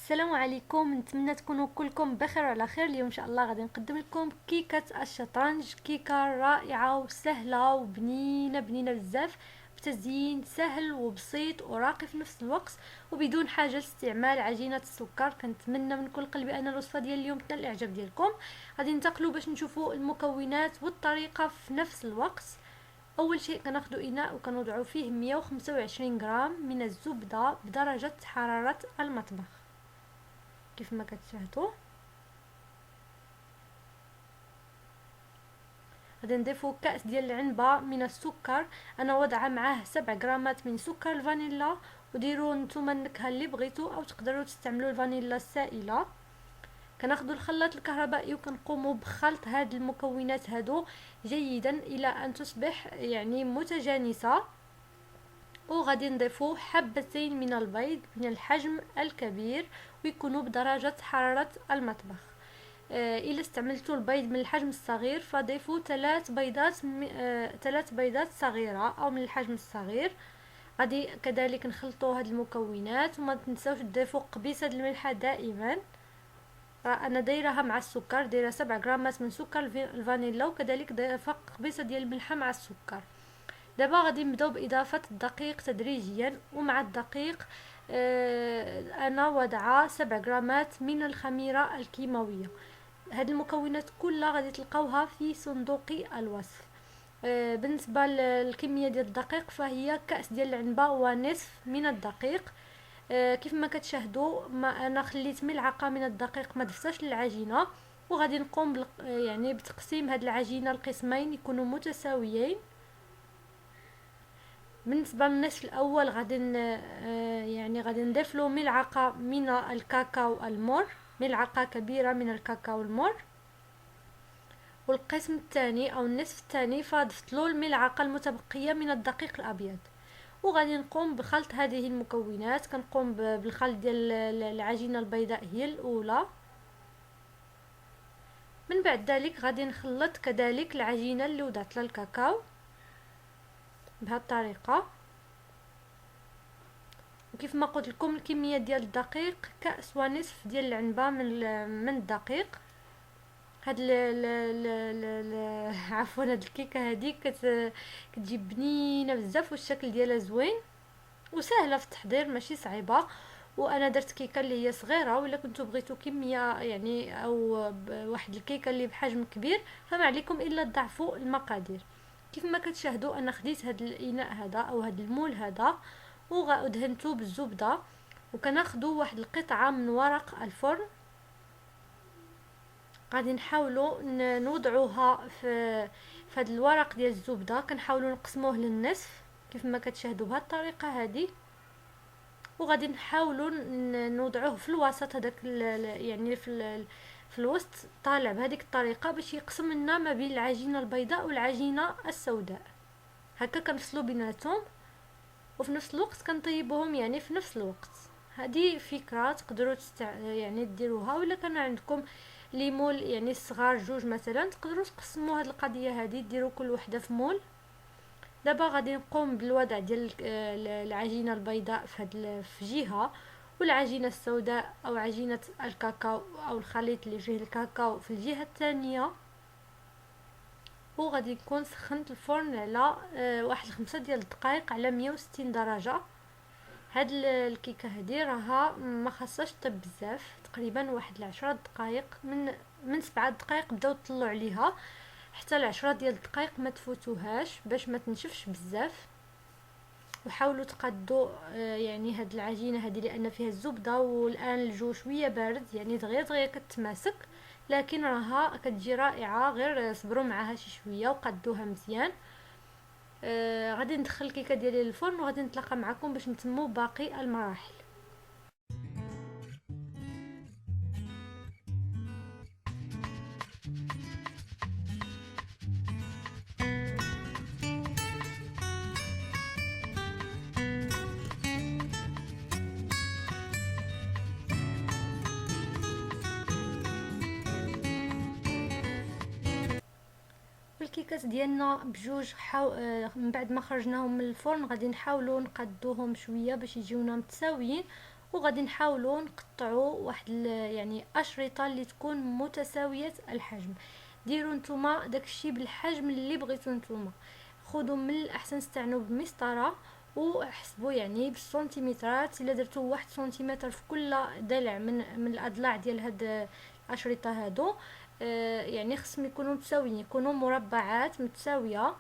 السلام عليكم، نتمنى تكونوا كلكم بخير وعلى خير. اليوم ان شاء الله غادي نقدم لكم كيكه الشطرنج، كيكه رائعه وسهله وبنينه بنينه بزاف، بتزيين سهل وبسيط وراقي في نفس الوقت وبدون حاجه لاستعمال عجينه السكر. كنتمنى من كل قلبي ان الوصفه ديال اليوم تنال الاعجاب ديالكم. غادي ننتقلوا باش نشوفوا المكونات والطريقه في نفس الوقت. اول شيء كناخذوا اناء وكنوضعوا فيه 125 غرام من الزبده بدرجه حراره المطبخ كيف ما كتشاهدوا. غادي نضيفوا كأس ديال العنبة من السكر، انا واضعه معاه 7 غرامات من سكر الفانيلا، وديروا نتوما النكهه اللي بغيتوا او تقدروا تستعملوا الفانيلا السائله. كناخذوا الخلاط الكهربائي وكنقوموا بخلط هاد المكونات هادو جيدا الى ان تصبح يعني متجانسه. وغادي نضيفوا حبتين من البيض من الحجم الكبير ويكونوا بدرجه حراره المطبخ. إلا استعملتوا البيض من الحجم الصغير فضيفوا 3 بيضات صغيرة أو من الحجم الصغير. غادي كذلك نخلطوا هاد المكونات وما تنساوش تضيفوا قبيصة الملح دائما. انا دايرها مع السكر، دايره 7 غرامات من سكر الفانيلا وكذلك ضيفه قبيصه ديال الملح مع السكر. دابا غادي نبداو باضافه الدقيق تدريجيا، ومع الدقيق انا وضعه 7 غرامات من الخميره الكيماويه. هاد المكونات كلها غادي تلقاوها في صندوق الوصف. بالنسبه للكميه ديال الدقيق فهي كأس ديال العنبه ونصف من الدقيق. كيف ما كتشاهدوا ما انا خليت ملعقه من الدقيق ما ضفتهاش للعجينه، وغادي نقوم يعني بتقسيم هاد العجينه لقسمين يكونوا متساويين. بالنسبه للنصف الاول يعني غادي نضيف له ملعقه من الكاكاو المر، ملعقه كبيره من الكاكاو المر. والقسم الثاني او النصف الثاني فضفت له الملعقه المتبقيه من الدقيق الابيض. وغادي نقوم بخلط هذه المكونات. كنقوم بالخلط ديال العجينه البيضاء هي الاولى. من بعد ذلك غادي نخلط كذلك العجينه اللي وضعت لها الكاكاو بهذه الطريقه. وكيف ما قلت لكم الكميه ديال الدقيق كأس ونصف ديال العنبه من الدقيق. هاد عفوا هاد الكيكه هذه كتجي بنينه بزاف والشكل ديالها زوين وسهله في التحضير ماشي صعيبه. وانا درت كيكه اللي هي صغيره، ولا كنتو بغيتو كميه يعني او واحد الكيكه اللي بحجم كبير فما عليكم الا تضاعفوا المقادير. كيف ما كتشاهدوا انا خديت هاد الاناء هذا او هاد المول هذا ودهنته بالزبده، وكناخذوا واحد القطعه من ورق الفرن. غادي نحاولوا نوضعوها في هاد الورق ديال الزبده، كنحاولوا نقسموه للنصف كيف ما كتشاهدوا بهذه الطريقه هذه. وغادي نحاولوا نوضعوه في الوسط هذاك يعني في الوسط طالع بهذيك الطريقه باش يقسم لنا ما بين العجينه البيضاء والعجينه السوداء. هكا كنفصلوا بيناتهم وفي نفس الوقت كنطيبوهم يعني في نفس الوقت. هذه فكره تقدروا يعني ديروها، ولا كان عندكم لي مول يعني الصغار جوج مثلا تقدروا تقسموا هذه القضيه هذه ديروا كل وحده في مول. دابا غادي نقوم بالوضع ديال العجينه البيضاء في جهه، والعجينه السوداء او عجينه الكاكاو او الخليط اللي فيه الكاكاو في الجهه الثانيه. وغادي نكون سخنت الفرن على واحد 5 ديال الدقائق على 160 درجه. هاد الكيكه هذه راها ما خاصهاش طيب بزاف، تقريبا واحد 10 دقائق من 7 دقائق بداو تطلعوا عليها حتى 10 ديال الدقائق ما تفوتوهاش باش ما تنشفش بزاف. وحاولوا تقادوا يعني هاد العجينه هذه لان فيها الزبده، والان الجو شويه بارد يعني دغيا دغيا كتماسك، لكن راها كتجي رائعه، غير صبروا معاها شي شويه وقادوها مزيان. غادي ندخل الكيكه ديالي للفرن وغادي نتلاقى معكم باش نتموا باقي المراحل. الكيكات ديالنا بجوج من بعد ما خرجناهم من الفرن غادي نحاولوا نقادوهم شويه باش يجيونا متساويين، وغادي نحاولوا نقطعوا واحد يعني اشرطه اللي تكون متساويه الحجم. ديروا نتوما داكشي بالحجم اللي بغيتو نتوما. خذوا من الاحسن استعنوا بمسطره وحسبوا يعني بالسنتيمترات. الا درتو 1 سنتيمتر في كل ضلع من الاضلاع ديال هاد الاشرطه هادو، يعني خصهم يكونوا متساويين، يكونوا مربعات متساويه.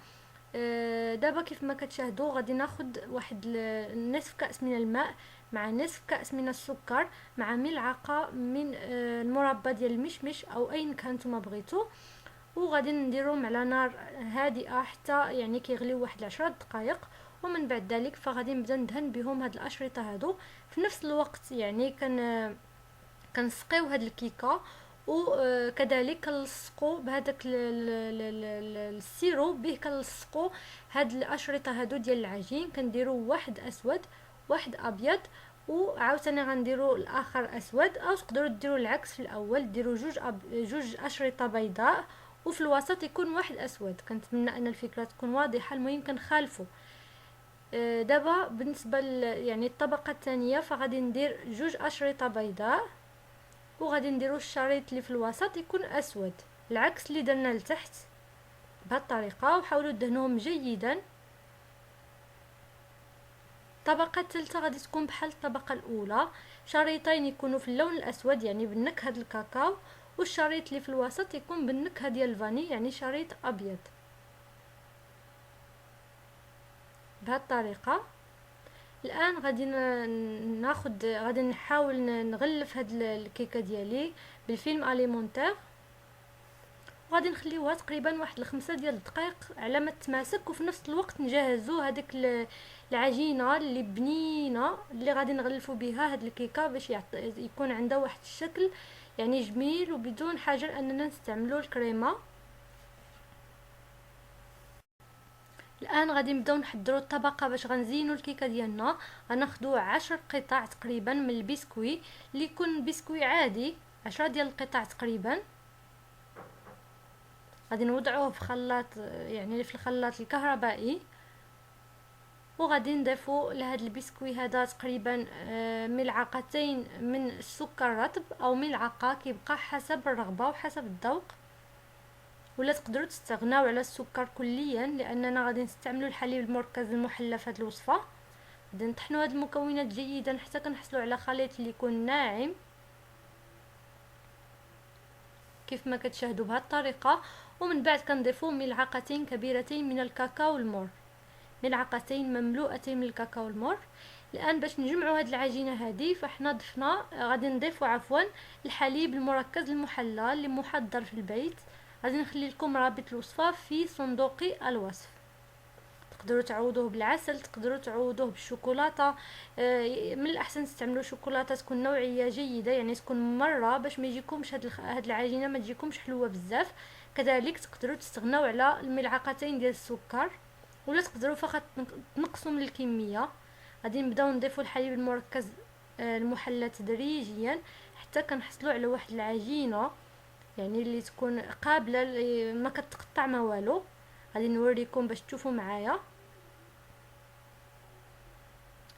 دابا كيف ما كتشاهدوا غادي ناخد واحد نصف كأس من الماء مع نصف كأس من السكر مع ملعقه من المربى ديال المشمش او اين كان نتوما بغيتو، وغادي نديروهم على نار هادئه حتى يعني كيغليو واحد 10 دقائق. ومن بعد ذلك فغادي نبدا ندهن بهم هاد الاشرطه هادو. في نفس الوقت يعني كنسقيو هاد الكيكه، وكذلك كنلصقوا بهذاك السيرو به كنلصقوا هاد الاشرطه هادو ديال العجين. كنديروا واحد اسود واحد ابيض وعاوتاني غنديروا الاخر اسود، او تقدروا ديروا العكس، في الاول ديروا جوج اشرطه بيضاء وفي الوسط يكون واحد اسود. كنتمنى ان الفكره تكون واضحه. المهم كنخالفوا. دابا بالنسبه يعني الطبقه الثانيه فغادي ندير جوج اشرطه بيضاء وغادي نديرو الشريط اللي في الوسط يكون اسود، العكس اللي درنا لتحت. بهذه الطريقه وحاولوا تدهنوهم جيدا. الطبقه الثالثه غادي تكون بحال الطبقه الاولى، شريطين يكونوا في اللون الاسود يعني بالنكهه ديال الكاكاو، والشريط اللي في الوسط يكون بالنكهه ديال الفاني يعني شريط ابيض. بهذه الطريقه الان غادي نحاول نغلف هاد الكيكه ديالي بالفيلم اليمونتير، وغادي نخليوها تقريبا واحد 5 ديال الدقائق على ما تماسك. وفي نفس الوقت نجهزوا هذيك العجينه اللي بنينه اللي غادي نغلفوا بها هاد الكيكه باش يكون عندها واحد الشكل يعني جميل وبدون حاجه اننا نستعملوا الكريمه. الان غادي نبداو نحضروا الطبقه باش غنزينوا الكيكه ديالنا. غناخذوا 10 قطع تقريبا من البسكوي اللي يكون بسكوي عادي، 10 ديال القطع تقريبا. غادي نوضعوه في خلاط يعني في الخلاط الكهربائي، وغادي نضيفوا لهاد البسكوي هذا تقريبا ملعقتين من السكر الرطب او ملعقه، كيبقى حسب الرغبه وحسب الذوق، ولا تقدروا تستغناو على السكر كليا لاننا غادي نستعملوا الحليب المركز المحلى في هذه الوصفه. غادي نطحنوا هاد المكونات جيدا حتى كنحصلوا على خليط اللي يكون ناعم كيف ما كتشاهدوا بهذه الطريقه. ومن بعد كنضيفوا ملعقتين كبيرتين من الكاكاو المر، ملعقتين مملوءتين من الكاكاو المر. الان باش نجمعوا هاد العجينه هذه فاحنا ضفنا غادي نضيفوا الحليب المركز المحلى اللي محضر في البيت. غادي نخلي لكم رابط الوصفه في صندوق الوصف. تقدروا تعوضوه بالعسل، تقدروا تعوضوه بالشوكولاته. من الاحسن تستعملوا شوكولاته تكون نوعيه جيده يعني تكون مره باش ما يجيكمش هاد العجينه ما تجيكمش حلوه بزاف. كذلك تقدروا تستغناو على الملعقتين ديال السكر، ولا تقدروا فقط تنقصوا من الكميه. غادي نبداو نضيفوا الحليب المركز المحلى تدريجيا حتى كنحصلوا على واحد العجينه يعني اللي تكون قابله ما كتقطع ما والو. غادي نوريكم باش تشوفوا معايا.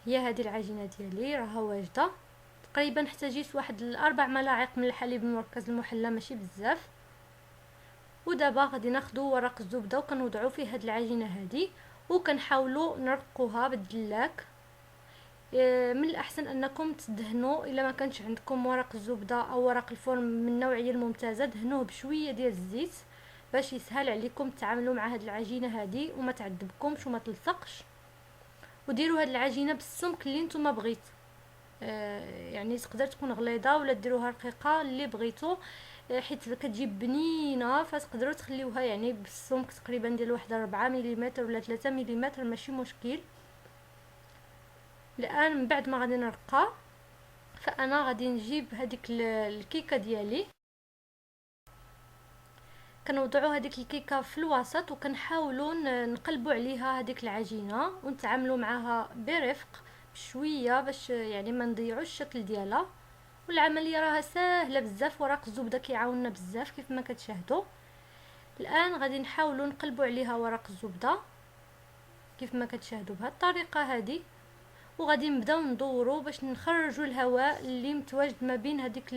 هي هذه العجينه ديالي راها واجده تقريبا. احتاجيت واحد 4 ملاعق من الحليب المركز المحلى ماشي بزاف. ودابا غادي ناخذوا ورق الزبده وكنوضعوا فيه هاد العجينه هذه وكنحاولوا نرقوها بالدلاك. من الاحسن انكم تدهنوا الا ما كانش عندكم ورق الزبده او ورق الفرن من النوعيه الممتازه دهنوه بشويه ديال الزيت باش يسهل عليكم تعاملوا مع هاد العجينه هذه وما تعذبكمش وما تلصقش. وديروا هاد العجينه بالسمك اللي نتوما بغيتو، يعني تقدر تكون غليظه ولا ديروها رقيقه اللي بغيتو، حيت كتجيب بنينه. فتقدروا تخليوها يعني بالسمك تقريبا ديال واحد 4 ملم ولا 3 ملم ماشي مشكل. الان من بعد ما غادي نرقى فانا غادي نجيب هذيك الكيكه ديالي، كنوضعوا هذيك الكيكه في الوسط وكنحاولوا نقلبوا عليها هذيك العجينه ونتعاملوا معها برفق بشويه باش يعني ما نضيعوش الشكل ديالها. والعمليه راها سهله بزاف، ورق الزبده كيعاوننا بزاف كيف ما كتشاهدوا. الان غادي نحاولوا نقلبوا عليها ورق الزبده كيف ما كتشاهدوا بهذه الطريقه هذه. وغادي نبداو ندورو باش نخرجوا الهواء اللي متواجد ما بين هذيك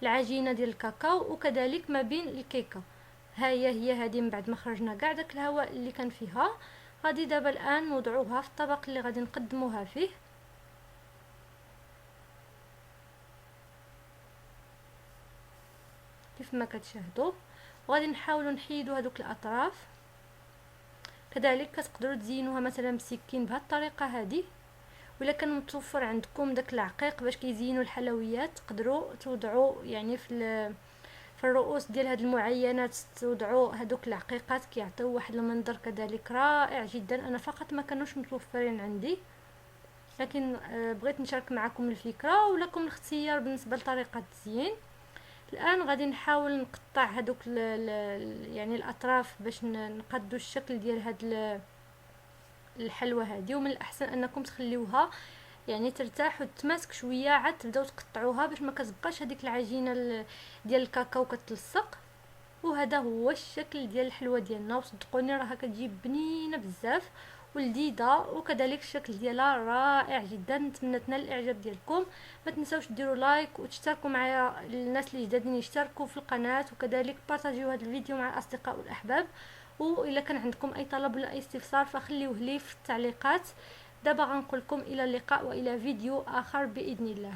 العجينه ديال الكاكاو وكذلك ما بين الكيكه. هي هذه من بعد ما خرجنا كاع داك الهواء اللي كان فيها، غادي دابا الان نوضعوها في الطبق اللي غادي نقدموها فيه. كيف ما كتشاهدوا، وغادي نحاولوا نحيدوا هذوك الاطراف. كذلك كتقدروا تزينوها مثلا بسكين بهذه الطريقه هذه، ولا كان متوفر عندكم داك العقيق باش كيزينوا الحلويات تقدروا توضعوا يعني في الرؤوس ديال هاد المعينات توضعوا هذوك العقيقات كيعطيو واحد المنظر كذلك رائع جدا. انا فقط ما كانوش متوفرين عندي، لكن بغيت نشارك معكم الفكره ولكم الاختيار بالنسبه لطريقه التزيين. الان غادي نحاول نقطع هذوك يعني الاطراف باش نقدو الشكل ديال هاد الحلوى هذه. ومن الاحسن انكم تخليوها يعني ترتاح وتماسك شويه، عاد تبداو تقطعوها باش ما كتبقاش هذيك العجينه ديال الكاكاو كتلصق. وهذا هو الشكل ديال الحلوى ديالنا، وصدقوني راها كتجي بنينه بزاف ولذيذه، وكذلك الشكل ديالها رائع جدا. نتمنى تنال الاعجاب ديالكم. ما تنساوش ديروا لايك وتشتركوا معايا الناس اللي جدادين يشتركوا في القناه، وكذلك بارطاجيو هذا الفيديو مع الاصدقاء والاحباب. واذا كان عندكم اي طلب ولا اي استفسار فخليوه لي في التعليقات. دابا غنقول لكم الى اللقاء والى فيديو اخر باذن الله.